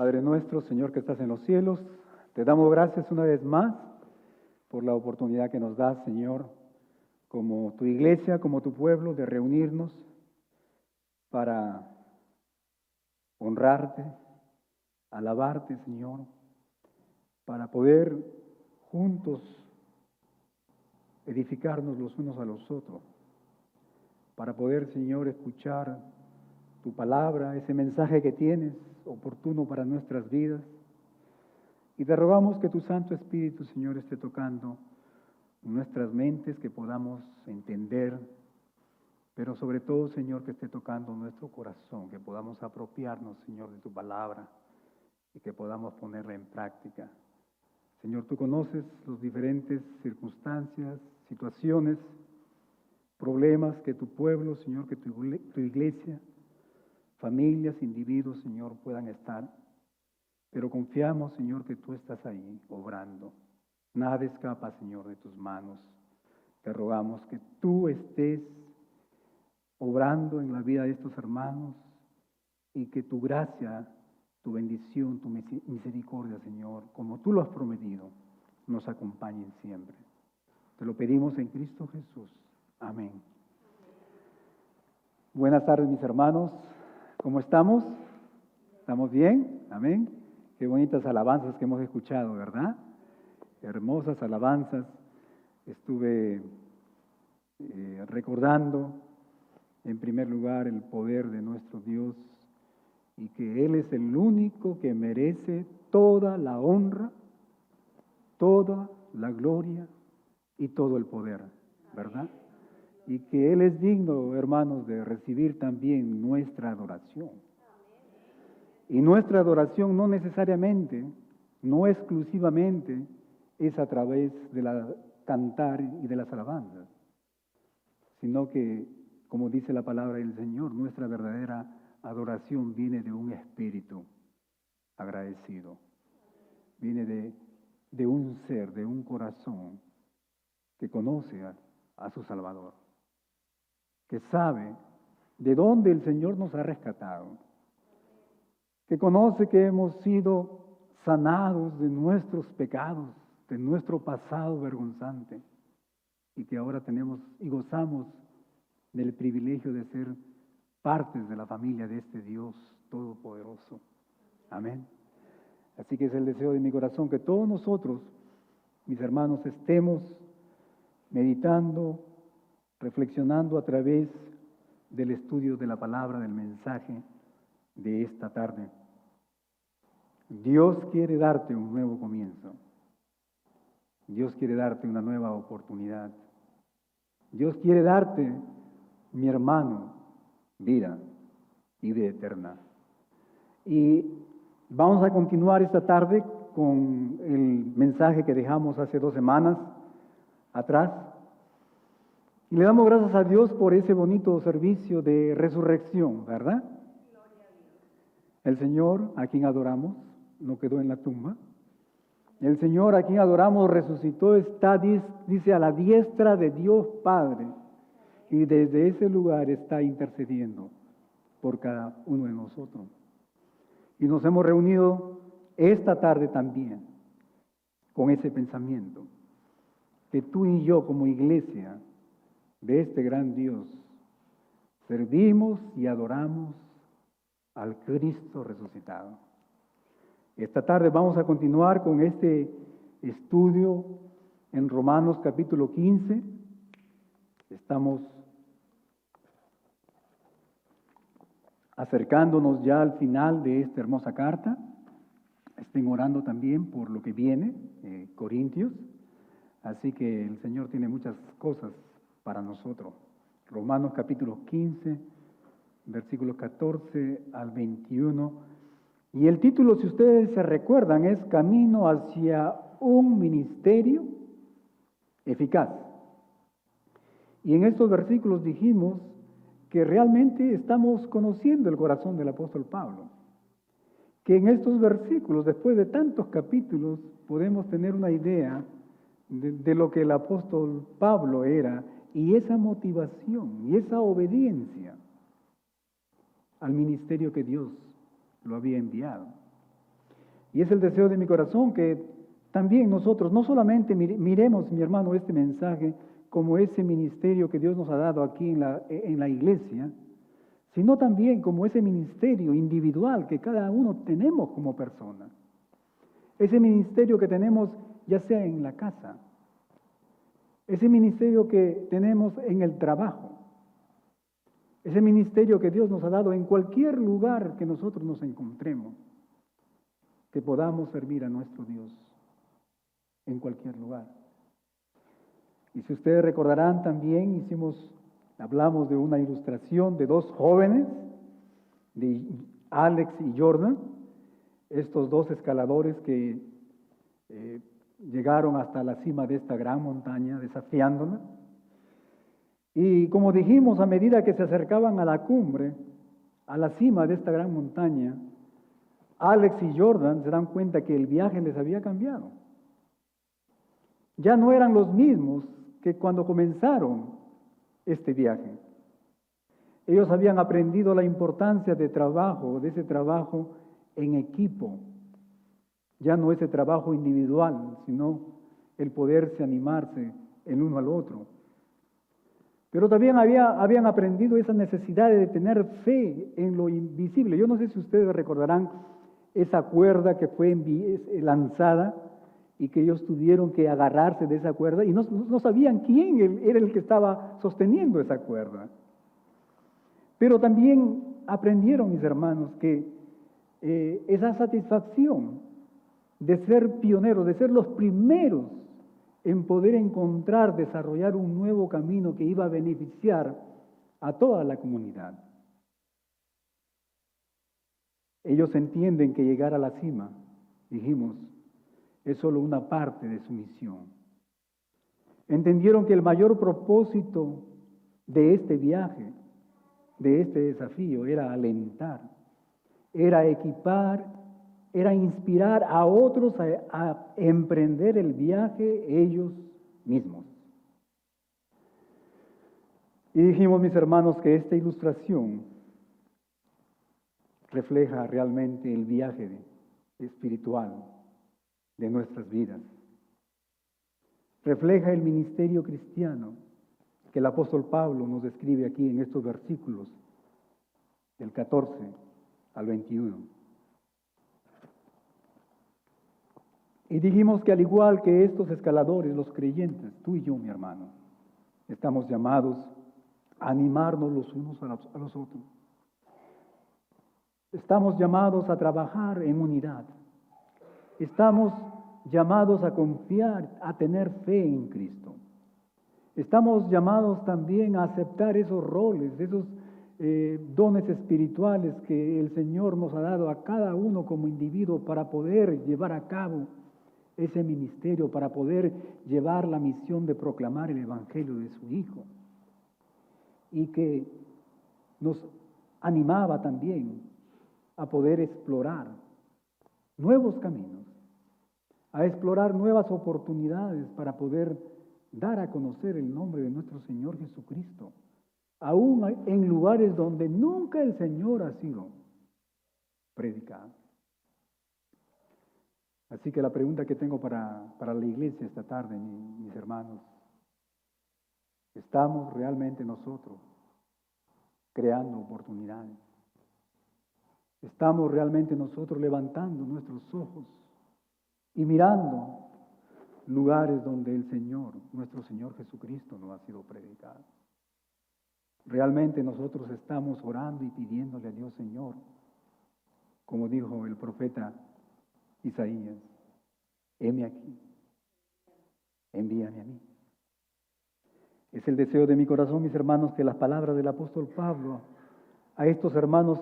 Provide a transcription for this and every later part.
Padre nuestro, Señor que estás en los cielos, te damos gracias una vez más por la oportunidad que nos das, Señor, como tu iglesia, como tu pueblo, de reunirnos para honrarte, alabarte, Señor, para poder juntos edificarnos los unos a los otros, para poder, Señor, escuchar tu palabra, ese mensaje que tienes oportuno para nuestras vidas. Y te rogamos que tu Santo Espíritu, Señor, esté tocando nuestras mentes, que podamos entender, pero sobre todo, Señor, que esté tocando nuestro corazón, que podamos apropiarnos, Señor, de tu palabra y que podamos ponerla en práctica. Señor, tú conoces las diferentes circunstancias, situaciones, problemas que tu pueblo, Señor, que tu iglesia, familias, individuos, Señor, puedan estar. Pero confiamos, Señor, que tú estás ahí obrando. Nada escapa, Señor, de tus manos. Te rogamos que tú estés obrando en la vida de estos hermanos y que tu gracia, tu bendición, tu misericordia, Señor, como tú lo has prometido, nos acompañen siempre. Te lo pedimos en Cristo Jesús. Amén. Buenas tardes, mis hermanos. ¿Cómo estamos? ¿Estamos bien? Amén. Qué bonitas alabanzas que hemos escuchado, ¿verdad? Hermosas alabanzas. Estuve recordando, en primer lugar, el poder de nuestro Dios y que Él es el único que merece toda la honra, toda la gloria y todo el poder, ¿verdad? Y que Él es digno, hermanos, de recibir también nuestra adoración. Y nuestra adoración no necesariamente, no exclusivamente, es a través de la cantar y de las alabanzas, sino que, como dice la palabra del Señor, nuestra verdadera adoración viene de un espíritu agradecido, viene de un ser, de un corazón que conoce a su Salvador, que sabe de dónde el Señor nos ha rescatado, que conoce que hemos sido sanados de nuestros pecados, de nuestro pasado vergonzante, y que ahora tenemos y gozamos del privilegio de ser partes de la familia de este Dios Todopoderoso. Amén. Así que es el deseo de mi corazón que todos nosotros, mis hermanos, estemos meditando, reflexionando a través del estudio de la palabra, del mensaje de esta tarde. Dios quiere darte un nuevo comienzo. Dios quiere darte una nueva oportunidad. Dios quiere darte, mi hermano, vida y vida eterna. Y vamos a continuar esta tarde con el mensaje que dejamos hace 2 semanas atrás. Y le damos gracias a Dios por ese bonito servicio de resurrección, ¿verdad? El Señor, a quien adoramos, no quedó en la tumba. El Señor, a quien adoramos, resucitó, está, dice, a la diestra de Dios Padre. Y desde ese lugar está intercediendo por cada uno de nosotros. Y nos hemos reunido esta tarde también con ese pensamiento, que tú y yo como iglesia de este gran Dios servimos y adoramos al Cristo resucitado. Esta tarde vamos a continuar con este estudio en Romanos capítulo 15. Estamos acercándonos ya al final de esta hermosa carta. Estén orando también por lo que viene, Corintios. Así que el Señor tiene muchas cosas para nosotros. Romanos capítulo 15, versículos 14 al 21. Y el título, si ustedes se recuerdan, es Camino hacia un ministerio eficaz. Y en estos versículos dijimos que realmente estamos conociendo el corazón del apóstol Pablo. Que en estos versículos, después de tantos capítulos, podemos tener una idea de lo que el apóstol Pablo era y esa motivación y esa obediencia al ministerio que Dios lo había enviado. Y es el deseo de mi corazón que también nosotros, no solamente miremos, mi hermano, este mensaje como ese ministerio que Dios nos ha dado aquí en la iglesia, sino también como ese ministerio individual que cada uno tenemos como persona. Ese ministerio que tenemos ya sea en la casa, ese ministerio que tenemos en el trabajo, ese ministerio que Dios nos ha dado en cualquier lugar que nosotros nos encontremos, que podamos servir a nuestro Dios en cualquier lugar. Y si ustedes recordarán también, hablamos de una ilustración de dos jóvenes, de Alex y Jordan, estos dos escaladores que llegaron hasta la cima de esta gran montaña, desafiándola. Y como dijimos, a medida que se acercaban a la cumbre, a la cima de esta gran montaña, Alex y Jordan se dan cuenta que el viaje les había cambiado. Ya no eran los mismos que cuando comenzaron este viaje. Ellos habían aprendido la importancia de ese trabajo en equipo. Ya no ese trabajo individual, sino el poderse animarse el uno al otro. Pero también habían aprendido esa necesidad de tener fe en lo invisible. Yo no sé si ustedes recordarán esa cuerda que fue lanzada y que ellos tuvieron que agarrarse de esa cuerda y no sabían quién era el que estaba sosteniendo esa cuerda. Pero también aprendieron, mis hermanos, que esa satisfacción de ser pioneros, de ser los primeros en poder desarrollar un nuevo camino que iba a beneficiar a toda la comunidad. Ellos entienden que llegar a la cima, dijimos, es solo una parte de su misión. Entendieron que el mayor propósito de este viaje, de este desafío, era alentar, era equipar, era inspirar a otros a emprender el viaje ellos mismos. Y dijimos, mis hermanos, que esta ilustración refleja realmente el viaje espiritual de nuestras vidas. Refleja el ministerio cristiano que el apóstol Pablo nos describe aquí en estos versículos del 14 al 21. Y dijimos que al igual que estos escaladores, los creyentes, tú y yo, mi hermano, estamos llamados a animarnos los unos a los otros. Estamos llamados a trabajar en unidad. Estamos llamados a confiar, a tener fe en Cristo. Estamos llamados también a aceptar esos roles, esos dones espirituales que el Señor nos ha dado a cada uno como individuo para poder llevar a cabo ese ministerio, para poder llevar la misión de proclamar el Evangelio de su Hijo. Y que nos animaba también a poder explorar nuevos caminos, a explorar nuevas oportunidades para poder dar a conocer el nombre de nuestro Señor Jesucristo, aún en lugares donde nunca el Señor ha sido predicado. Así que la pregunta que tengo para la iglesia esta tarde, mis hermanos, ¿estamos realmente nosotros creando oportunidades? ¿Estamos realmente nosotros levantando nuestros ojos y mirando lugares donde el Señor, nuestro Señor Jesucristo, no ha sido predicado? ¿Realmente nosotros estamos orando y pidiéndole a Dios, Señor, como dijo el profeta Isaías, heme aquí, envíame a mí? Es el deseo de mi corazón, mis hermanos, que las palabras del apóstol Pablo a estos hermanos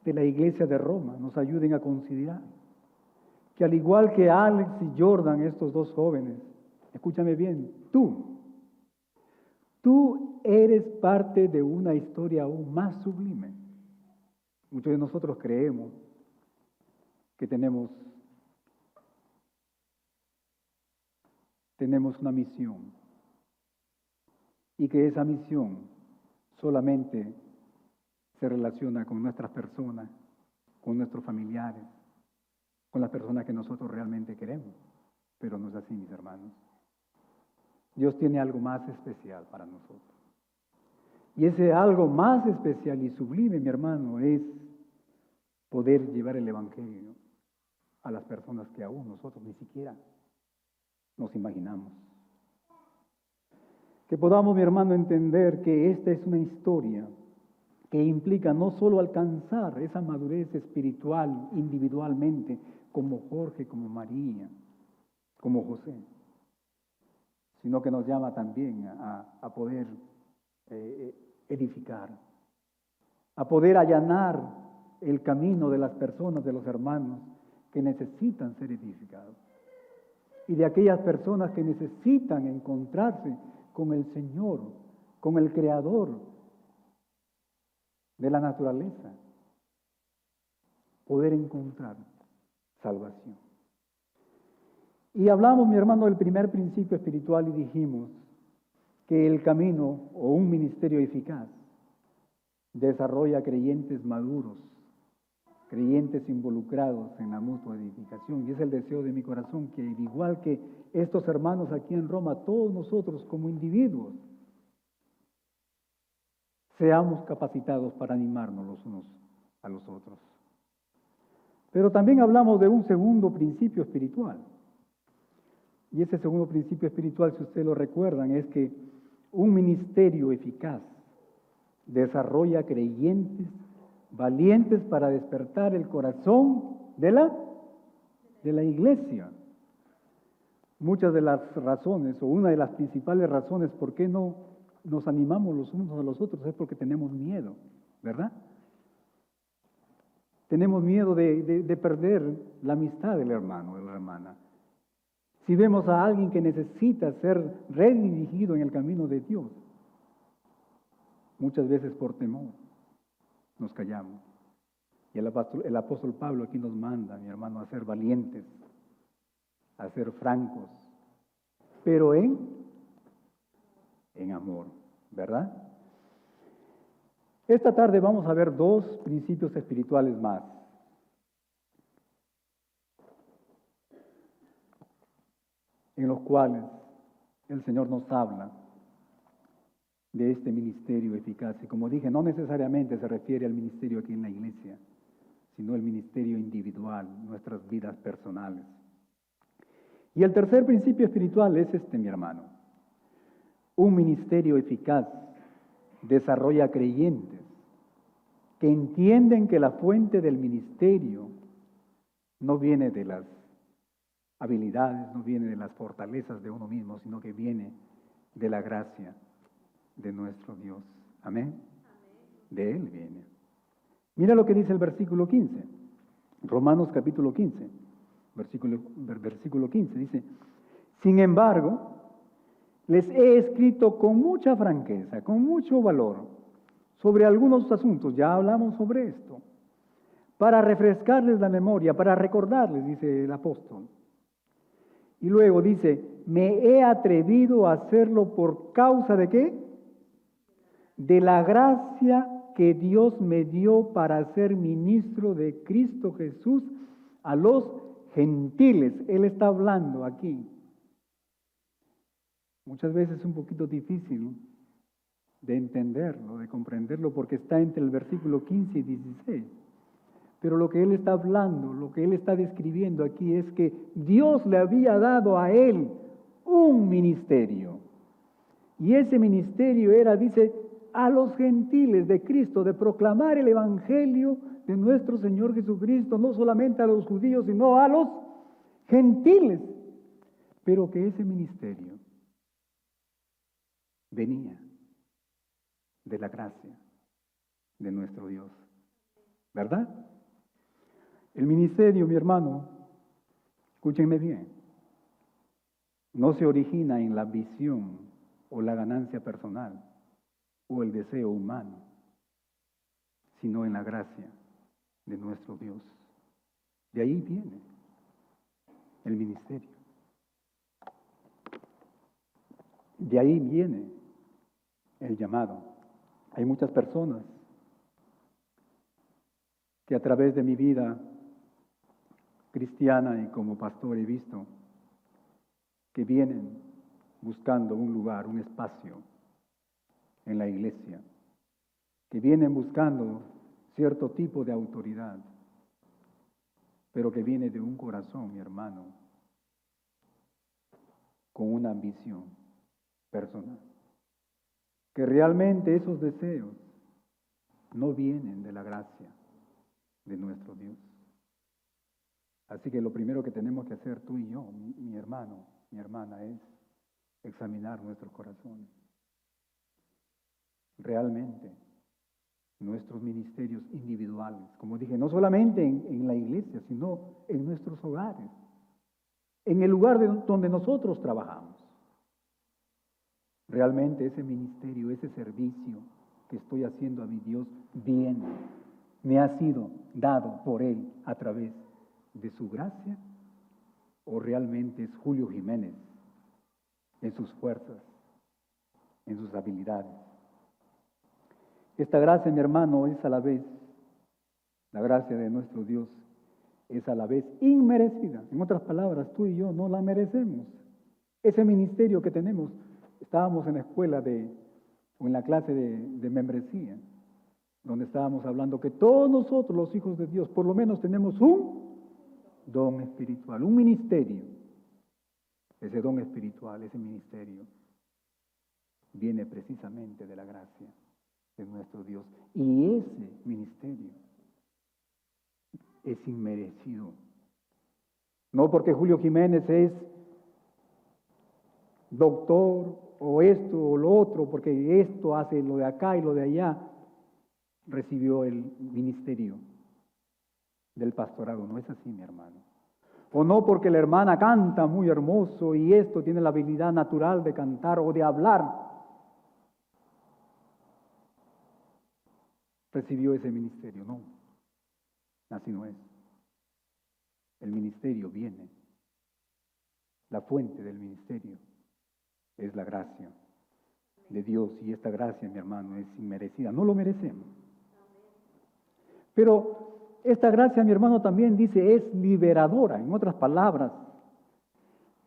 de la iglesia de Roma nos ayuden a considerar que al igual que Alex y Jordan, estos dos jóvenes, escúchame bien, tú eres parte de una historia aún más sublime. Muchos de nosotros creemos que tenemos una misión y que esa misión solamente se relaciona con nuestras personas, con nuestros familiares, con las personas que nosotros realmente queremos. Pero no es así, mis hermanos. Dios tiene algo más especial para nosotros. Y ese algo más especial y sublime, mi hermano, es poder llevar el Evangelio a las personas que aún nosotros ni siquiera nos imaginamos. Que podamos, mi hermano, entender que esta es una historia que implica no solo alcanzar esa madurez espiritual individualmente, como Jorge, como María, como José, sino que nos llama también a poder edificar, a poder allanar el camino de las personas, de los hermanos que necesitan ser edificados, y de aquellas personas que necesitan encontrarse con el Señor, con el Creador de la naturaleza, poder encontrar salvación. Y hablamos, mi hermano, del primer principio espiritual y dijimos que el camino o un ministerio eficaz desarrolla creyentes maduros, creyentes involucrados en la mutua edificación. Y es el deseo de mi corazón que, igual que estos hermanos aquí en Roma, todos nosotros como individuos, seamos capacitados para animarnos los unos a los otros. Pero también hablamos de un segundo principio espiritual. Y ese segundo principio espiritual, si ustedes lo recuerdan, es que un ministerio eficaz desarrolla creyentes valientes para despertar el corazón de la iglesia. Muchas de las razones, o una de las principales razones por qué no nos animamos los unos a los otros es porque tenemos miedo, ¿verdad? Tenemos miedo de perder la amistad del hermano o de la hermana. Si vemos a alguien que necesita ser redirigido en el camino de Dios, muchas veces por temor nos callamos. Y el apóstol Pablo aquí nos manda, mi hermano, a ser valientes, a ser francos, pero en amor, ¿verdad? Esta tarde vamos a ver dos principios espirituales más. En los cuales el Señor nos habla de este ministerio eficaz. Y como dije, no necesariamente se refiere al ministerio aquí en la iglesia, sino el ministerio individual, nuestras vidas personales. Y el tercer principio espiritual es este, mi hermano. Un ministerio eficaz desarrolla creyentes que entienden que la fuente del ministerio no viene de las habilidades, no viene de las fortalezas de uno mismo, sino que viene de la gracia de nuestro Dios. Amén. De Él viene. Mira lo que dice el versículo 15. Romanos capítulo 15, versículo 15. Dice, sin embargo, les he escrito con mucha franqueza, con mucho valor, sobre algunos asuntos, ya hablamos sobre esto, para refrescarles la memoria, para recordarles, dice el apóstol. Y luego dice, me he atrevido a hacerlo por causa de ¿qué? De la gracia que Dios me dio para ser ministro de Cristo Jesús a los gentiles. Él está hablando aquí. Muchas veces es un poquito difícil de entenderlo, de comprenderlo, porque está entre el versículo 15 y 16. Pero lo que él está hablando, lo que él está describiendo aquí es que Dios le había dado a él un ministerio. Y ese ministerio era, dice, a los gentiles de Cristo, de proclamar el evangelio de nuestro Señor Jesucristo, no solamente a los judíos, sino a los gentiles. Pero que ese ministerio venía de la gracia de nuestro Dios, ¿verdad? El ministerio, mi hermano, escúchenme bien, no se origina en la visión o la ganancia personal o el deseo humano, sino en la gracia de nuestro Dios. De ahí viene el ministerio. De ahí viene el llamado. Hay muchas personas que a través de mi vida cristiana y como pastor he visto que vienen buscando un lugar, un espacio en la iglesia, que vienen buscando cierto tipo de autoridad, pero que viene de un corazón, mi hermano, con una ambición personal, que realmente esos deseos no vienen de la gracia de nuestro Dios. Así que lo primero que tenemos que hacer tú y yo, mi hermano, mi hermana, es examinar nuestros corazones. Realmente, nuestros ministerios individuales, como dije, no solamente en la iglesia, sino en nuestros hogares, en el lugar donde nosotros trabajamos. Realmente ese ministerio, ese servicio que estoy haciendo a mi Dios, viene, me ha sido dado por Él a través de su gracia, o realmente es Julio Jiménez en sus fuerzas, en sus habilidades. Esta gracia, mi hermano, es a la vez, la gracia de nuestro Dios es a la vez inmerecida. En otras palabras, tú y yo no la merecemos. Ese ministerio que tenemos, estábamos en la escuela o en la clase de membresía, donde estábamos hablando que todos nosotros, los hijos de Dios, por lo menos tenemos un don espiritual, un ministerio. Ese don espiritual, ese ministerio, viene precisamente de la gracia de nuestro Dios. Y ese ministerio es inmerecido. No porque Julio Jiménez es doctor o esto o lo otro, porque esto hace lo de acá y lo de allá, recibió el ministerio del pastorado. No es así, mi hermano. O no porque la hermana canta muy hermoso y esto tiene la habilidad natural de cantar o de hablar, recibió ese ministerio. No, así no es. El ministerio viene. La fuente del ministerio es la gracia de Dios, y esta gracia, mi hermano, es inmerecida. No lo merecemos. Pero esta gracia, mi hermano, también dice, es liberadora. En otras palabras,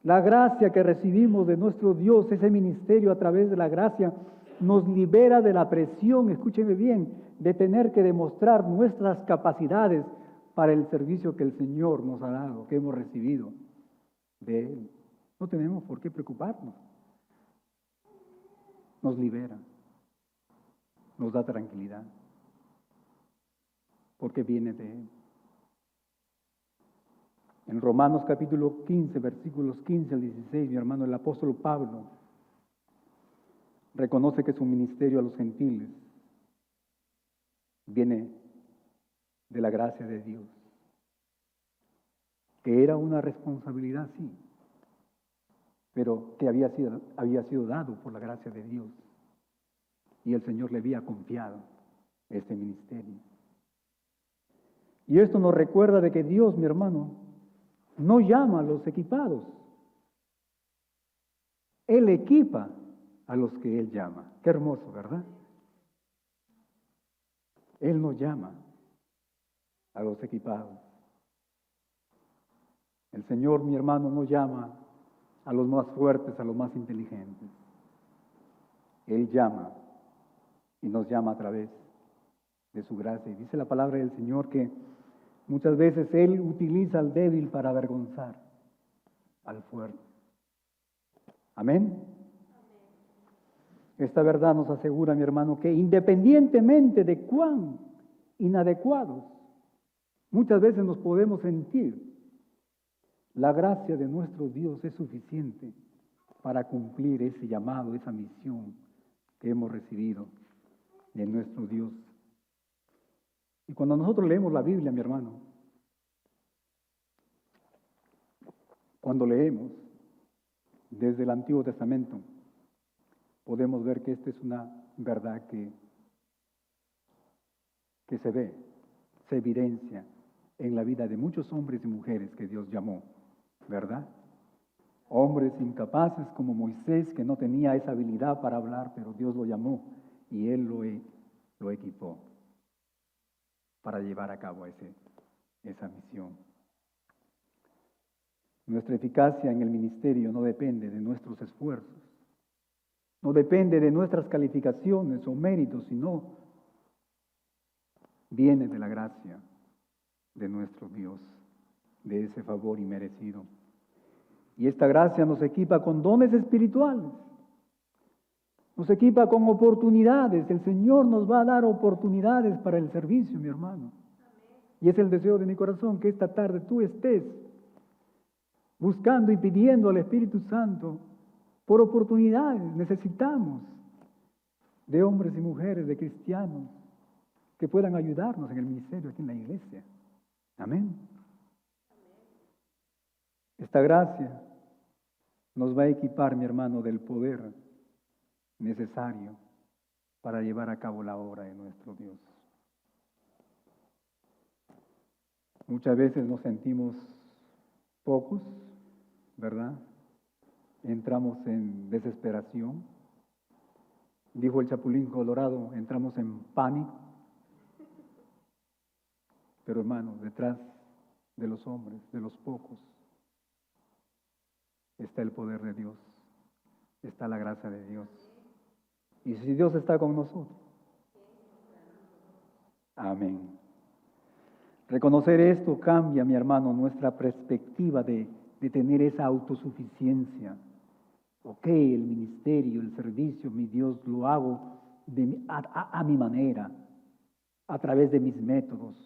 la gracia que recibimos de nuestro Dios, ese ministerio a través de la gracia, nos libera de la presión, escúcheme bien, de tener que demostrar nuestras capacidades para el servicio que el Señor nos ha dado, que hemos recibido de Él. No tenemos por qué preocuparnos. Nos libera, nos da tranquilidad, porque viene de Él. En Romanos capítulo 15, versículos 15 al 16, mi hermano, el apóstol Pablo reconoce que su ministerio a los gentiles viene de la gracia de Dios, que era una responsabilidad, sí, pero que había sido dado por la gracia de Dios, y el Señor le había confiado este ministerio. Y esto nos recuerda de que Dios, mi hermano, no llama a los equipados. Él equipa a los que Él llama. Qué hermoso, ¿verdad? Él no llama a los equipados. El Señor, mi hermano, no llama a los más fuertes, a los más inteligentes. Él llama y nos llama a través de su gracia. Y dice la palabra del Señor que muchas veces Él utiliza al débil para avergonzar al fuerte. Amén. Esta verdad nos asegura, mi hermano, que independientemente de cuán inadecuados muchas veces nos podemos sentir, la gracia de nuestro Dios es suficiente para cumplir ese llamado, esa misión que hemos recibido de nuestro Dios. Y cuando nosotros leemos la Biblia, mi hermano, cuando leemos desde el Antiguo Testamento, podemos ver que esta es una verdad que se ve, se evidencia en la vida de muchos hombres y mujeres que Dios llamó, ¿verdad? Hombres incapaces como Moisés, que no tenía esa habilidad para hablar, pero Dios lo llamó y Él lo equipó para llevar a cabo esa misión. Nuestra eficacia en el ministerio no depende de nuestros esfuerzos, no depende de nuestras calificaciones o méritos, sino viene de la gracia de nuestro Dios, de ese favor inmerecido. Y esta gracia nos equipa con dones espirituales, nos equipa con oportunidades. El Señor nos va a dar oportunidades para el servicio, mi hermano. Y es el deseo de mi corazón que esta tarde tú estés buscando y pidiendo al Espíritu Santo por oportunidades. Necesitamos de hombres y mujeres, de cristianos, que puedan ayudarnos en el ministerio aquí en la iglesia. Amén. Esta gracia nos va a equipar, mi hermano, del poder necesario para llevar a cabo la obra de nuestro Dios. Muchas veces nos sentimos pocos, ¿verdad? Entramos en desesperación. Dijo el Chapulín Colorado, entramos en pánico. Pero hermano, detrás de los hombres, de los pocos, está el poder de Dios, está la gracia de Dios. Y si Dios está con nosotros, amén. Reconocer esto cambia, mi hermano, nuestra perspectiva de tener esa autosuficiencia. Ok, el ministerio, el servicio, mi Dios, lo hago a mi manera, a través de mis métodos,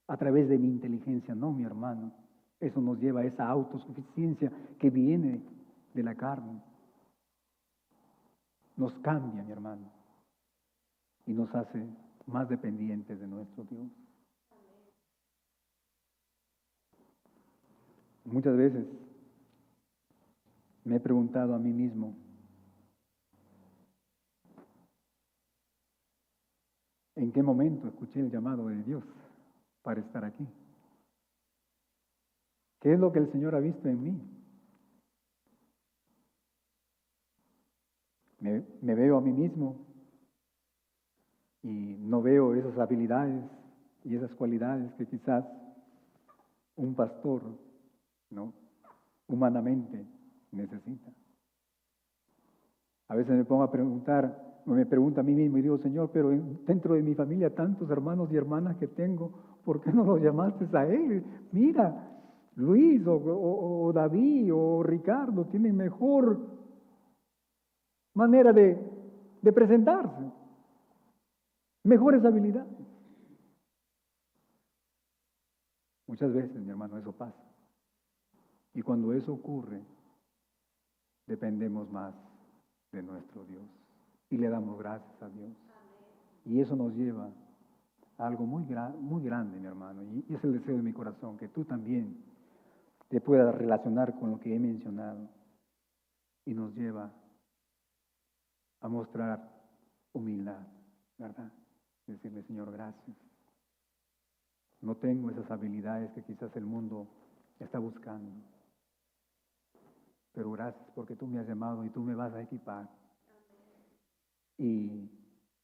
a través de mi inteligencia. No, mi hermano, eso nos lleva a esa autosuficiencia que viene de la carne. Nos cambia, mi hermano, y nos hace más dependientes de nuestro Dios. Muchas veces me he preguntado a mí mismo, ¿en qué momento escuché el llamado de Dios para estar aquí? ¿Qué es lo que el Señor ha visto en mí? Me veo a mí mismo y no veo esas habilidades y esas cualidades que quizás un pastor, ¿no?, humanamente necesita. A veces me pongo a preguntar, me pregunto a mí mismo y digo, Señor, pero dentro de mi familia tantos hermanos y hermanas que tengo, ¿por qué no los llamaste a él? Mira, Luis o David o Ricardo tienen mejor manera de presentarse, mejores habilidades. Muchas veces, mi hermano, eso pasa. Y cuando eso ocurre, dependemos más de nuestro Dios y le damos gracias a Dios. Y eso nos lleva a algo muy grande, mi hermano, y es el deseo de mi corazón, que tú también te puedas relacionar con lo que he mencionado y nos lleva a mostrar humildad, ¿verdad? Decirle, Señor, gracias. No tengo esas habilidades que quizás el mundo está buscando. Pero gracias porque tú me has llamado y tú me vas a equipar. Y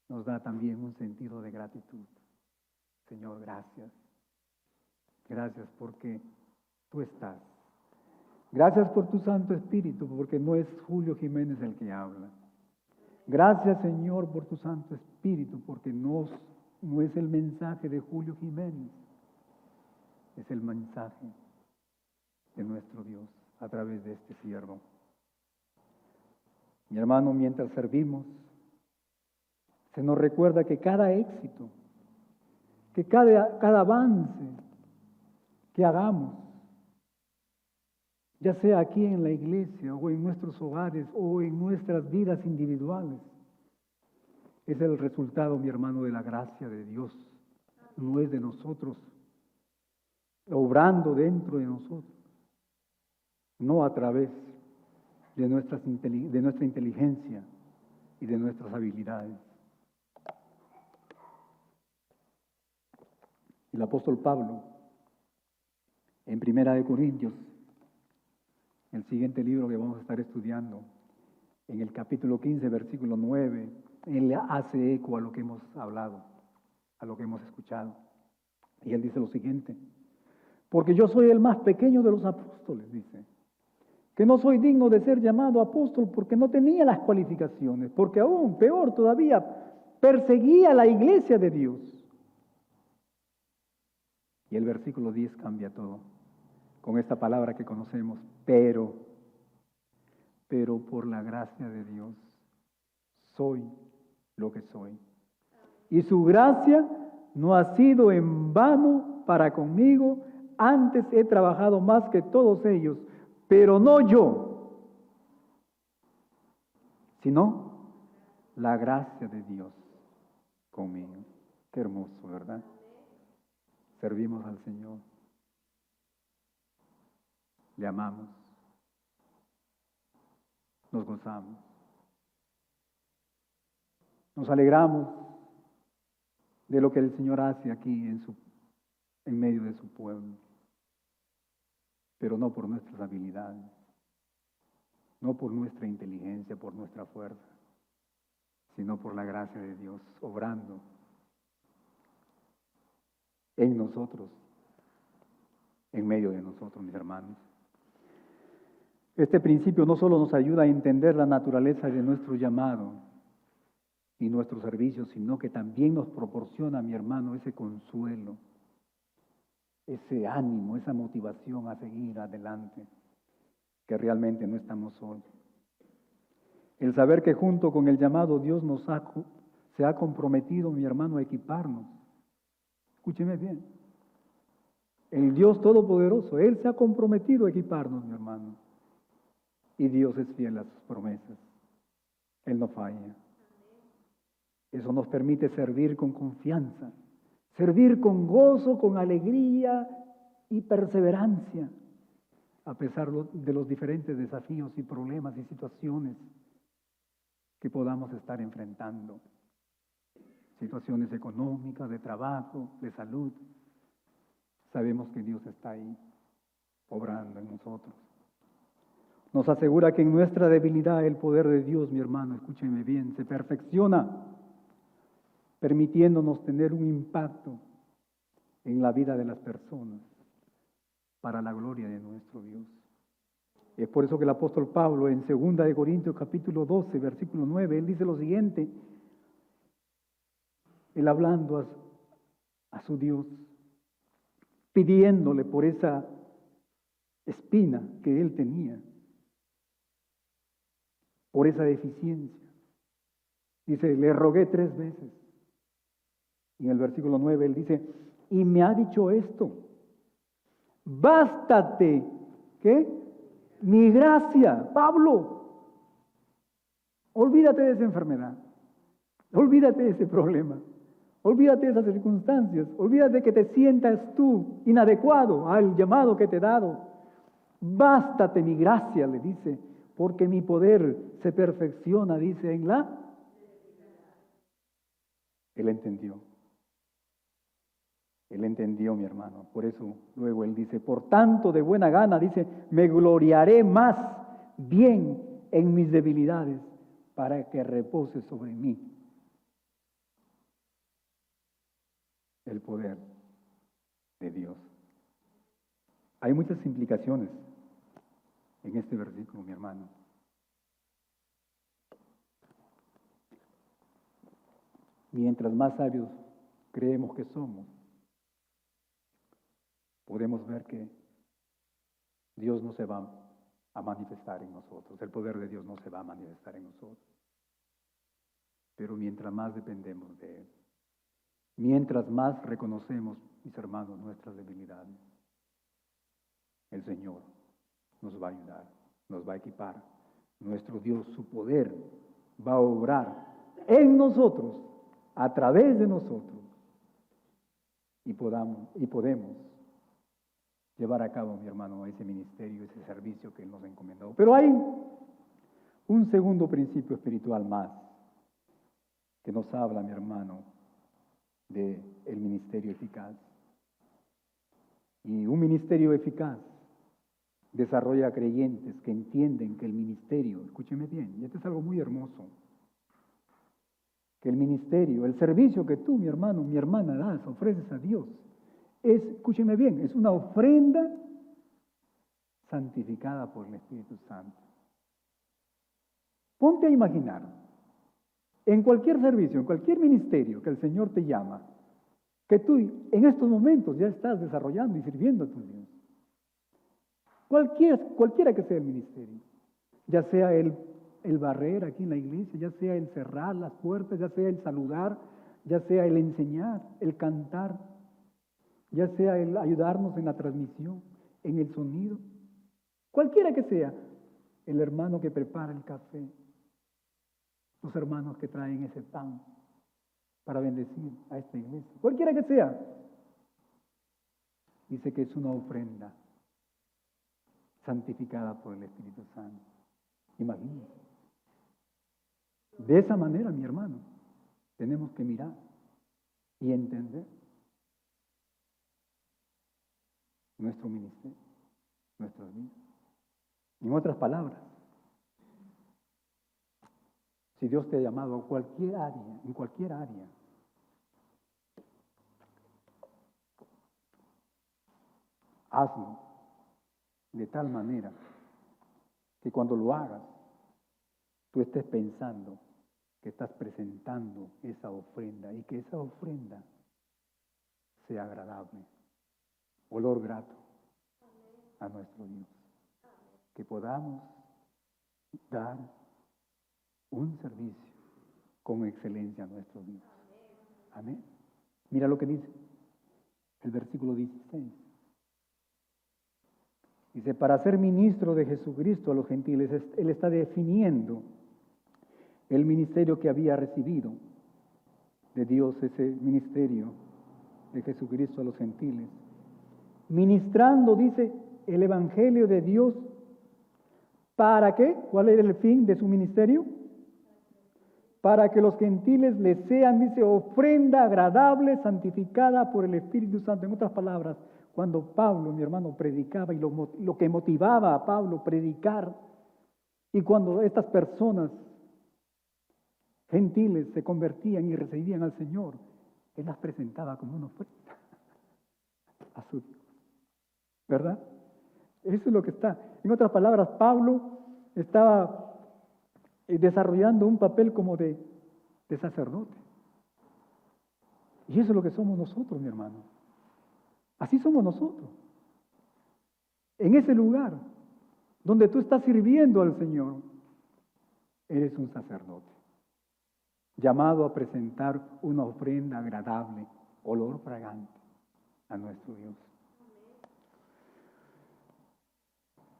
nos da también un sentido de gratitud. Señor, gracias. Gracias porque tú estás. Gracias por tu Santo Espíritu, porque no es Julio Jiménez el que habla. Gracias, Señor, por tu Santo Espíritu, porque no es el mensaje de Julio Jiménez, es el mensaje de nuestro Dios a través de este siervo. Mi hermano, mientras servimos, se nos recuerda que cada éxito, que cada avance que hagamos, ya sea aquí en la iglesia o en nuestros hogares o en nuestras vidas individuales, es el resultado, mi hermano, de la gracia de Dios. No es de nosotros, obrando dentro de nosotros, no a través de nuestra inteligencia y de nuestras habilidades. El apóstol Pablo, en Primera de Corintios, el siguiente libro que vamos a estar estudiando, en el capítulo 15, versículo 9, él hace eco a lo que hemos hablado, a lo que hemos escuchado. Y él dice lo siguiente: porque yo soy el más pequeño de los apóstoles, apóstoles, dice. Que no soy digno de ser llamado apóstol porque no tenía las cualificaciones, porque aún peor todavía, perseguía a la iglesia de Dios. Y el versículo 10 cambia todo, con esta palabra que conocemos, pero por la gracia de Dios, soy lo que soy. Y su gracia no ha sido en vano para conmigo, antes he trabajado más que todos ellos, pero no yo, sino la gracia de Dios conmigo. Qué hermoso, ¿verdad? Servimos al Señor, le amamos, nos gozamos, nos alegramos de lo que el Señor hace aquí en medio de su pueblo, pero no por nuestras habilidades, no por nuestra inteligencia, por nuestra fuerza, sino por la gracia de Dios obrando en nosotros, en medio de nosotros, mis hermanos. Este principio no solo nos ayuda a entender la naturaleza de nuestro llamado y nuestro servicio, sino que también nos proporciona, mi hermano, ese consuelo, ese ánimo, esa motivación a seguir adelante, que realmente no estamos solos. El saber que junto con el llamado Dios se ha comprometido, mi hermano, a equiparnos. Escúcheme bien. El Dios Todopoderoso, Él se ha comprometido a equiparnos, mi hermano. Y Dios es fiel a sus promesas. Él no falla. Eso nos permite servir con confianza, servir con gozo, con alegría y perseverancia, a pesar de los diferentes desafíos y problemas y situaciones que podamos estar enfrentando. Situaciones económicas, de trabajo, de salud. Sabemos que Dios está ahí, obrando en nosotros. Nos asegura que en nuestra debilidad el poder de Dios, mi hermano, escúcheme bien, se perfecciona, permitiéndonos tener un impacto en la vida de las personas para la gloria de nuestro Dios. Es por eso que el apóstol Pablo en 2 de Corintios capítulo 12, versículo 9, él dice lo siguiente, él hablando a su Dios, pidiéndole por esa espina que él tenía, por esa deficiencia. Dice, le rogué 3 veces. Y en el versículo 9 él dice, y me ha dicho esto, bástate, ¿qué? Mi gracia. Pablo, olvídate de esa enfermedad, olvídate de ese problema, olvídate de esas circunstancias, olvídate que te sientas tú inadecuado al llamado que te he dado. Bástate mi gracia, le dice, porque mi poder se perfecciona, dice, en la... Él entendió. Él entendió, mi hermano. Por eso luego él dice, por tanto de buena gana, dice, me gloriaré más bien en mis debilidades para que repose sobre mí el poder de Dios. Hay muchas implicaciones en este versículo, mi hermano. Mientras más sabios creemos que somos, podemos ver que Dios no se va a manifestar en nosotros, el poder de Dios no se va a manifestar en nosotros. Pero mientras más dependemos de Él, mientras más reconocemos, mis hermanos, nuestras debilidades, el Señor nos va a ayudar, nos va a equipar. Nuestro Dios, su poder, va a obrar en nosotros, a través de nosotros, y podemos llevar a cabo, mi hermano, ese ministerio, ese servicio que Él nos ha encomendado. Pero hay un segundo principio espiritual más que nos habla, mi hermano, del ministerio eficaz. Y un ministerio eficaz desarrolla creyentes que entienden que el ministerio, escúcheme bien, y esto es algo muy hermoso, que el ministerio, el servicio que tú, mi hermano, mi hermana, das, ofreces a Dios, es, escúcheme bien, es una ofrenda santificada por el Espíritu Santo. Ponte a imaginar, en cualquier servicio, en cualquier ministerio que el Señor te llama, que tú en estos momentos ya estás desarrollando y sirviendo a tu Dios. Cualquiera que sea el ministerio, ya sea el barrer aquí en la iglesia, ya sea el cerrar las puertas, ya sea el saludar, ya sea el enseñar, el cantar, ya sea el ayudarnos en la transmisión, en el sonido, cualquiera que sea, el hermano que prepara el café, los hermanos que traen ese pan para bendecir a esta iglesia, cualquiera que sea, dice que es una ofrenda santificada por el Espíritu Santo. Imagínense. De esa manera, mi hermano, tenemos que mirar y entender nuestro ministerio, nuestras vidas. En otras palabras, si Dios te ha llamado a cualquier área, en cualquier área, hazlo de tal manera que cuando lo hagas, tú estés pensando que estás presentando esa ofrenda y que esa ofrenda sea agradable, olor grato a nuestro Dios. Que podamos dar un servicio con excelencia a nuestro Dios. Amén. Mira lo que dice el versículo 16. Dice, para ser ministro de Jesucristo a los gentiles, él está definiendo el ministerio que había recibido de Dios, ese ministerio de Jesucristo a los gentiles. Ministrando, dice, el evangelio de Dios. ¿Para qué? ¿Cuál era el fin de su ministerio? Para que los gentiles le sean, dice, ofrenda agradable, santificada por el Espíritu Santo. En otras palabras, cuando Pablo, mi hermano, predicaba y lo que motivaba a Pablo a predicar, y cuando estas personas gentiles se convertían y recibían al Señor, él las presentaba como una ofrenda a su Dios. ¿Verdad? Eso es lo que está. En otras palabras, Pablo estaba desarrollando un papel como de sacerdote. Y eso es lo que somos nosotros, mi hermano. Así somos nosotros. En ese lugar donde tú estás sirviendo al Señor, eres un sacerdote, llamado a presentar una ofrenda agradable, olor fragante a nuestro Dios.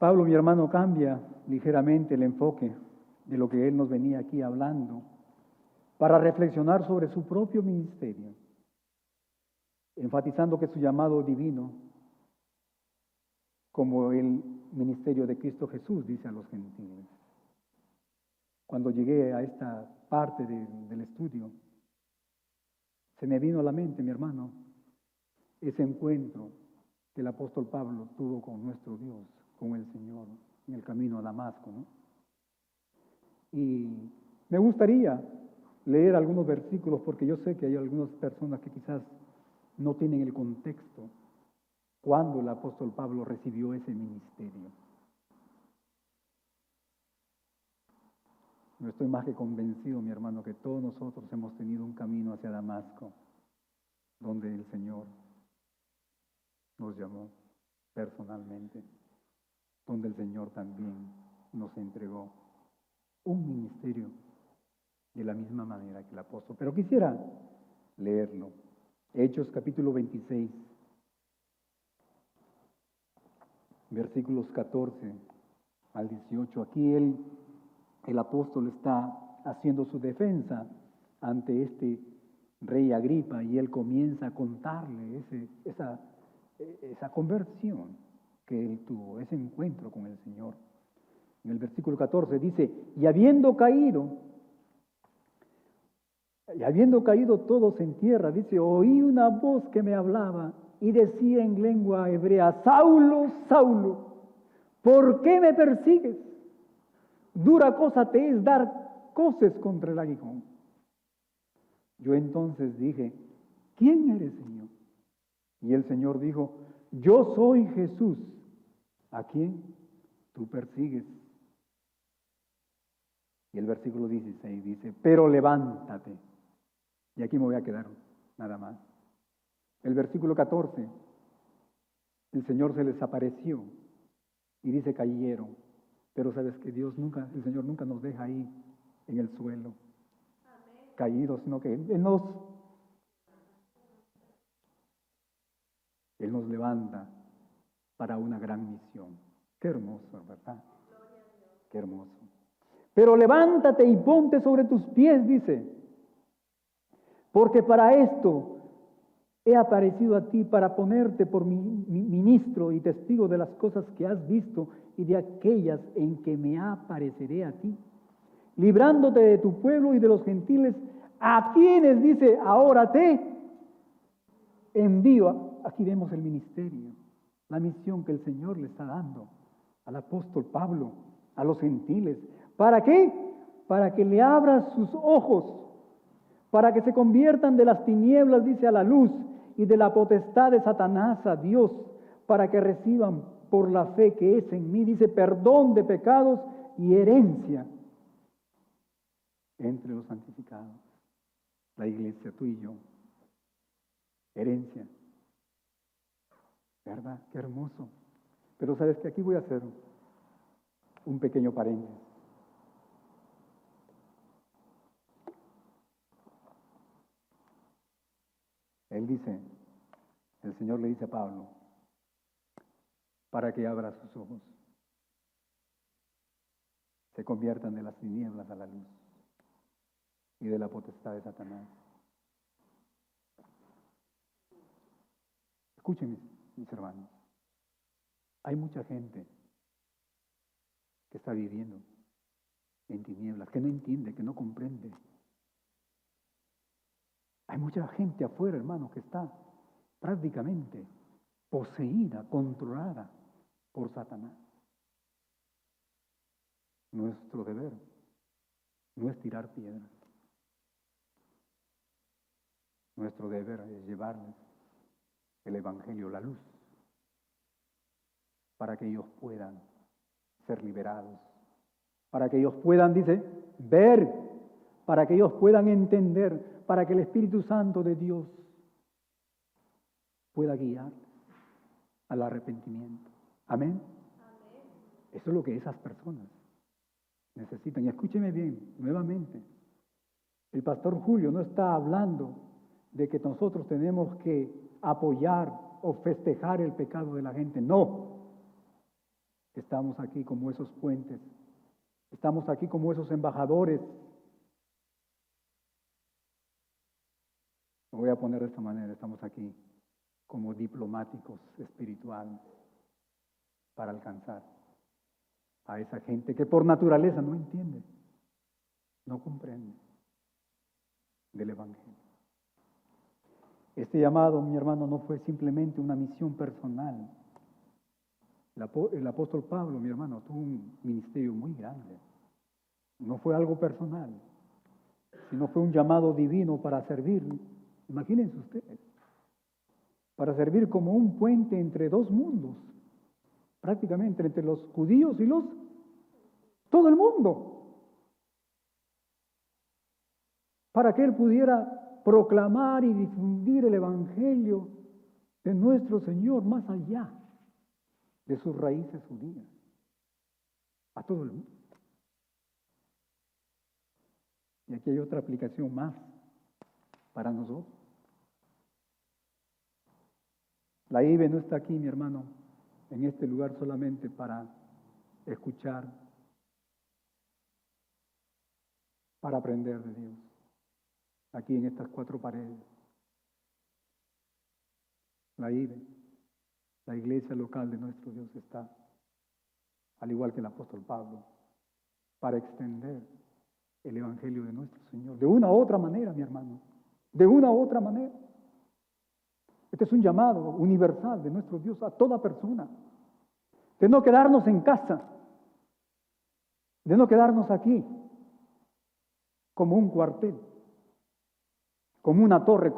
Pablo, mi hermano, cambia ligeramente el enfoque de lo que él nos venía aquí hablando para reflexionar sobre su propio ministerio, enfatizando que su llamado divino, como el ministerio de Cristo Jesús, dice a los gentiles. Cuando llegué a esta parte del estudio, se me vino a la mente, mi hermano, ese encuentro que el apóstol Pablo tuvo con nuestro Dios, con el Señor, en el camino a Damasco, ¿no? Y me gustaría leer algunos versículos porque yo sé que hay algunas personas que quizás no tienen el contexto cuando el apóstol Pablo recibió ese ministerio. No estoy más que convencido, mi hermano, que todos nosotros hemos tenido un camino hacia Damasco, donde el Señor nos llamó personalmente, donde el Señor también nos entregó un ministerio de la misma manera que el apóstol. Pero quisiera leerlo. Hechos capítulo 26, versículos 14 al 18. Aquí el apóstol está haciendo su defensa ante este rey Agripa y él comienza a contarle esa conversión que él tuvo, ese encuentro con el Señor. En el versículo 14 dice, y habiendo caído todos en tierra, dice, oí una voz que me hablaba y decía en lengua hebrea, Saulo, Saulo, ¿por qué me persigues? Dura cosa te es dar coces contra el aguijón. Yo entonces dije, ¿quién eres, Señor? Y el Señor dijo, yo soy Jesús, a quien tú persigues. Y el versículo 16 dice, pero levántate. Y aquí me voy a quedar nada más. El versículo 14, el Señor se les apareció y dice cayeron. Pero sabes que el Señor nunca nos deja ahí en el suelo, caídos, sino que Él nos levanta para una gran misión. Qué hermoso, ¿verdad? Qué hermoso. Pero levántate y ponte sobre tus pies, dice, porque para esto he aparecido a ti, para ponerte por mi ministro y testigo de las cosas que has visto y de aquellas en que me apareceré a ti, librándote de tu pueblo y de los gentiles, a quienes, dice, ahora te envío. Aquí vemos el ministerio, la misión que el Señor le está dando al apóstol Pablo, a los gentiles. ¿Para qué? Para que le abra sus ojos, para que se conviertan de las tinieblas, dice, a la luz, y de la potestad de Satanás a Dios, para que reciban por la fe que es en mí, dice, perdón de pecados y herencia entre los santificados. La iglesia, tú y yo. Herencia. ¿Verdad? Qué hermoso. Pero sabes que aquí voy a hacer un pequeño paréntesis. Él dice, el Señor le dice a Pablo, para que abra sus ojos, se conviertan de las tinieblas a la luz y de la potestad de Satanás. Escuchen, mis hermanos, hay mucha gente que está viviendo en tinieblas, que no entiende, que no comprende. Hay mucha gente afuera, hermano, que está prácticamente poseída, controlada por Satanás. Nuestro deber no es tirar piedras. Nuestro deber es llevarles el Evangelio, la luz, para que ellos puedan ser liberados, para que ellos puedan, dice, ver, para que ellos puedan entender, para que el Espíritu Santo de Dios pueda guiar al arrepentimiento. Amén. Eso es lo que esas personas necesitan. Y escúcheme bien, nuevamente, el pastor Julio no está hablando de que nosotros tenemos que apoyar o festejar el pecado de la gente. No. Estamos aquí como esos puentes. Estamos aquí como esos embajadores. Lo voy a poner de esta manera. Estamos aquí como diplomáticos espirituales para alcanzar a esa gente que por naturaleza no entiende, no comprende del Evangelio. Este llamado, mi hermano, no fue simplemente una misión personal. El apóstol Pablo, mi hermano, tuvo un ministerio muy grande. No fue algo personal, sino fue un llamado divino para servir. Imagínense ustedes, para servir como un puente entre dos mundos, prácticamente entre los judíos y todo el mundo, para que él pudiera proclamar y difundir el Evangelio de nuestro Señor más allá de sus raíces judías, a todo el mundo. Y aquí hay otra aplicación más para nosotros. La IBE no está aquí, mi hermano, en este lugar solamente para escuchar, para aprender de Dios, aquí en estas cuatro paredes. La IBE, la iglesia local de nuestro Dios, está, al igual que el apóstol Pablo, para extender el Evangelio de nuestro Señor, de una u otra manera, mi hermano, de una u otra manera. Este es un llamado universal de nuestro Dios a toda persona, de no quedarnos en casa, de no quedarnos aquí como un cuartel, como una torre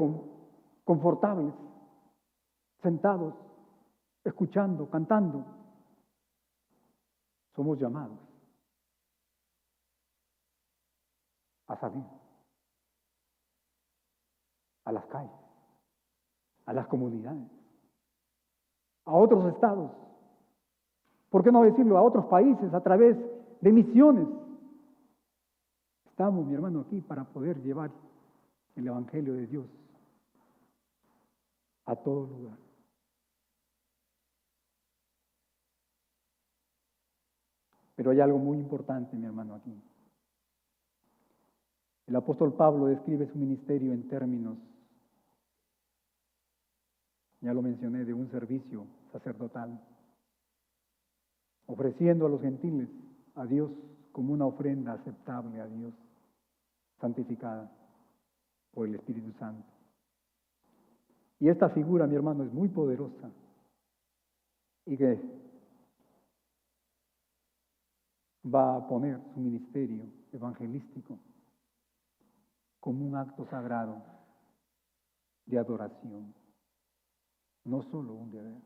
confortables, sentados, escuchando, cantando. Somos llamados a salir a las calles, a las comunidades, a otros estados, ¿por qué no decirlo? A otros países a través de misiones. Estamos, mi hermano, aquí para poder llevar el Evangelio de Dios a todo lugar. Pero hay algo muy importante, mi hermano, aquí. El apóstol Pablo describe su ministerio en términos, ya lo mencioné, de un servicio sacerdotal, ofreciendo a los gentiles a Dios como una ofrenda aceptable a Dios, santificada por el Espíritu Santo. Y esta figura, mi hermano, es muy poderosa y que va a poner su ministerio evangelístico como un acto sagrado de adoración, no solo un deber.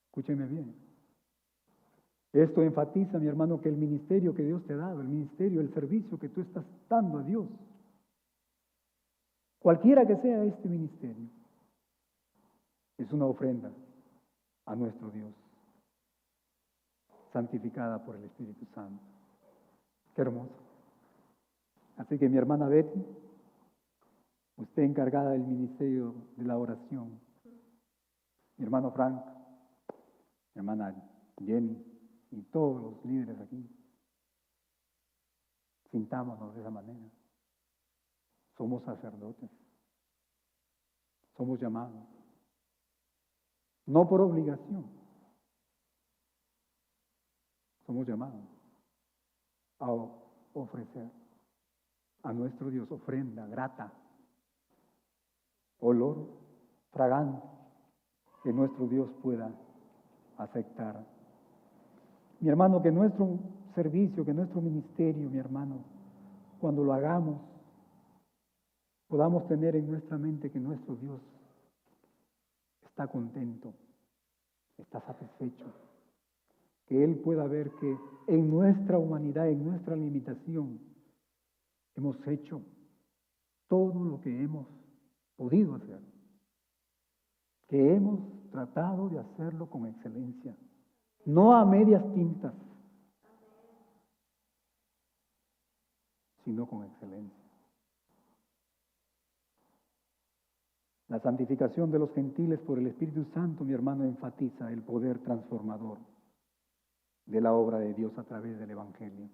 Escúcheme bien. Esto enfatiza, mi hermano, que el ministerio que Dios te ha dado, el ministerio, el servicio que tú estás dando a Dios, cualquiera que sea este ministerio, es una ofrenda a nuestro Dios, santificada por el Espíritu Santo. Qué hermoso. Así que mi hermana Betty, usted encargada del ministerio de la oración, mi hermano Frank, mi hermana Jenny y todos los líderes aquí, sintámonos de esa manera. Somos sacerdotes, somos llamados, no por obligación, somos llamados a ofrecer a nuestro Dios ofrenda grata, olor fragante, que nuestro Dios pueda aceptar. Mi hermano, que nuestro servicio, que nuestro ministerio, mi hermano, cuando lo hagamos, podamos tener en nuestra mente que nuestro Dios está contento, está satisfecho, que Él pueda ver que en nuestra humanidad, en nuestra limitación, hemos hecho todo lo que hemos podido hacer, que hemos tratado de hacerlo con excelencia, no a medias tintas, sino con excelencia. La santificación de los gentiles por el Espíritu Santo, mi hermano, enfatiza el poder transformador de la obra de Dios a través del Evangelio.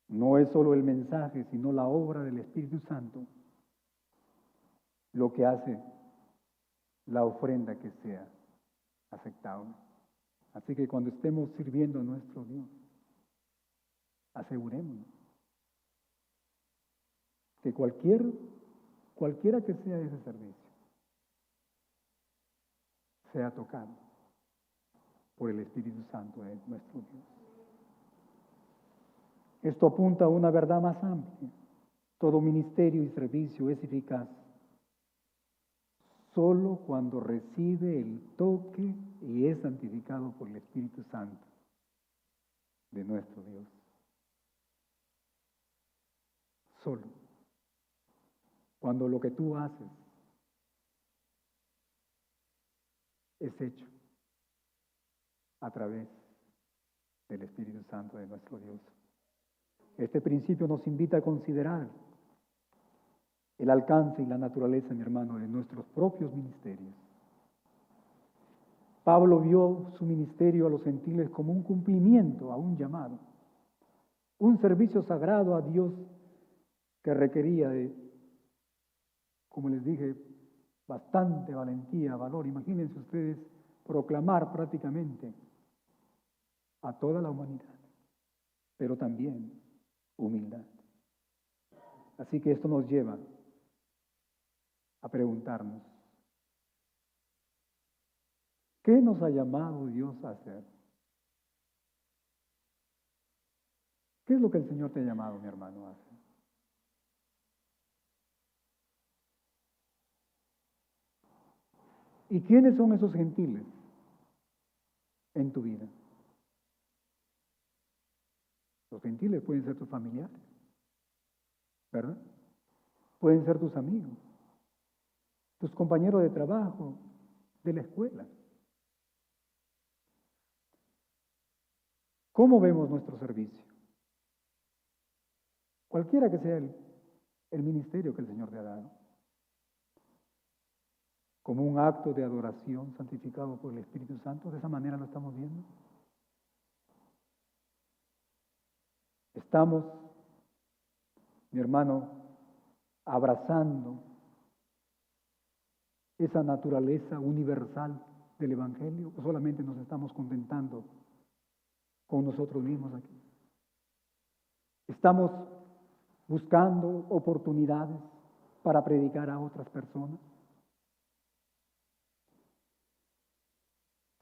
No es solo el mensaje, sino la obra del Espíritu Santo lo que hace la ofrenda que sea aceptable. Así que cuando estemos sirviendo a nuestro Dios, asegurémonos que cualquiera que sea ese servicio, sea tocado por el Espíritu Santo de nuestro Dios. Esto apunta a una verdad más amplia. Todo ministerio y servicio es eficaz solo cuando recibe el toque y es santificado por el Espíritu Santo de nuestro Dios. Solo cuando lo que tú haces es hecho a través del Espíritu Santo de nuestro Dios. Este principio nos invita a considerar el alcance y la naturaleza, mi hermano, de nuestros propios ministerios. Pablo vio su ministerio a los gentiles como un cumplimiento, a un llamado, un servicio sagrado a Dios que requería de, como les dije, bastante valentía, valor. Imagínense ustedes proclamar prácticamente a toda la humanidad, pero también humildad. Así que esto nos lleva a preguntarnos, ¿qué nos ha llamado Dios a hacer? ¿Qué es lo que el Señor te ha llamado, mi hermano, a hacer? ¿Y quiénes son esos gentiles en tu vida. Los gentiles pueden ser tus familiares, ¿verdad? Pueden ser tus amigos, tus compañeros de trabajo, de la escuela. ¿Cómo vemos nuestro servicio? Cualquiera que sea el ministerio que el Señor te ha dado. Como un acto de adoración santificado por el Espíritu Santo, de esa manera lo estamos viendo. Estamos, mi hermano, abrazando esa naturaleza universal del Evangelio, o solamente nos estamos contentando con nosotros mismos aquí. Estamos buscando oportunidades para predicar a otras personas.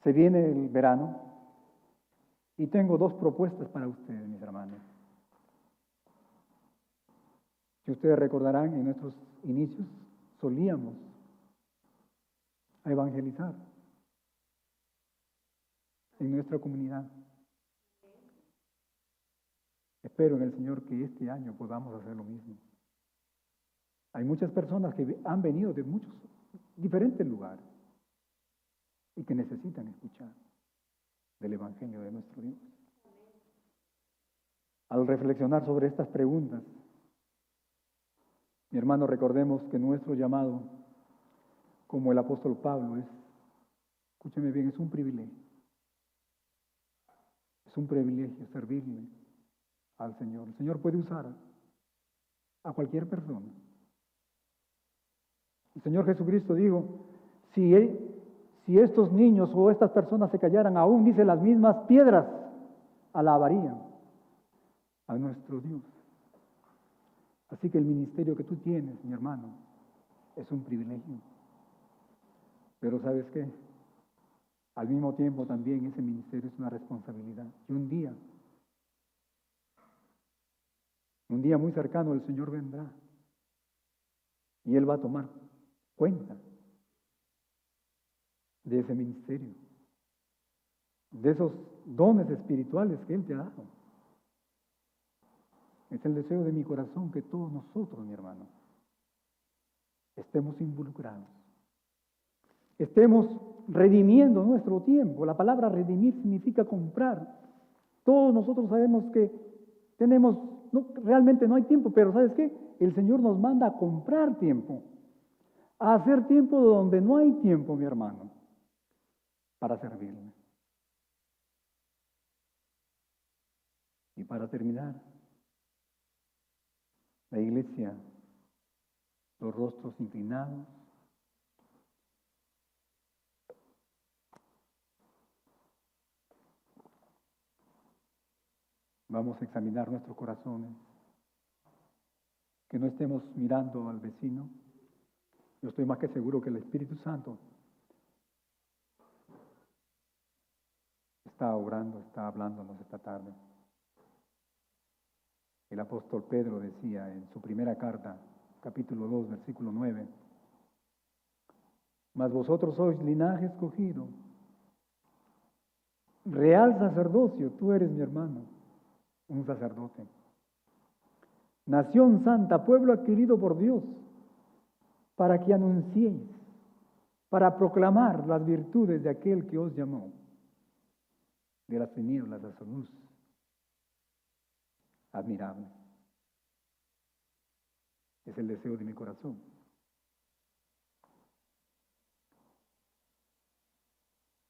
Se viene el verano y tengo dos propuestas para ustedes, mis hermanos. Si ustedes recordarán, en nuestros inicios solíamos a evangelizar en nuestra comunidad. Espero en el Señor que este año podamos hacer lo mismo. Hay muchas personas que han venido de muchos diferentes lugares y que necesitan escuchar del Evangelio de nuestro Dios. Al reflexionar sobre estas preguntas, mi hermano, recordemos que nuestro llamado, como el apóstol Pablo, escúcheme bien, es un privilegio. Es un privilegio servirle al Señor. El Señor puede usar a cualquier persona. El Señor Jesucristo dijo, si estos niños o estas personas se callaran, aún dice, las mismas piedras alabarían a nuestro Dios. Así que el ministerio que tú tienes, mi hermano, es un privilegio. Pero ¿sabes qué? Al mismo tiempo también ese ministerio es una responsabilidad. Y un día muy cercano el Señor vendrá y Él va a tomar cuenta de ese ministerio, de esos dones espirituales que Él te ha dado. Es el deseo de mi corazón que todos nosotros, mi hermano, estemos involucrados. Estemos redimiendo nuestro tiempo. La palabra redimir significa comprar. Todos nosotros sabemos que realmente no hay tiempo, pero ¿sabes qué? El Señor nos manda a comprar tiempo, a hacer tiempo donde no hay tiempo, mi hermano, para servirle. Y para terminar, la iglesia, los rostros inclinados, vamos a examinar nuestros corazones, que no estemos mirando al vecino. Yo estoy más que seguro que el Espíritu Santo está obrando, está hablándonos esta tarde. El apóstol Pedro decía en su primera carta, capítulo 2, versículo 9, mas vosotros sois linaje escogido, real sacerdocio, tú eres mi hermano, un sacerdote, nación santa, pueblo adquirido por Dios, para que anunciéis, para proclamar las virtudes de aquel que os llamó de las tinieblas a su luz admirable. Es el deseo de mi corazón.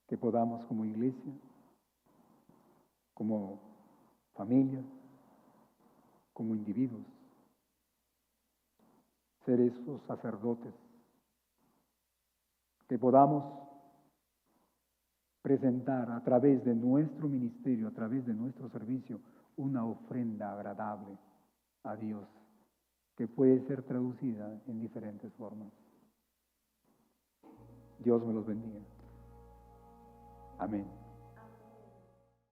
Que podamos como iglesia, como familia, como individuos, ser esos sacerdotes, que podamos presentar a través de nuestro ministerio, a través de nuestro servicio, una ofrenda agradable a Dios, que puede ser traducida en diferentes formas. Dios me los bendiga. Amén.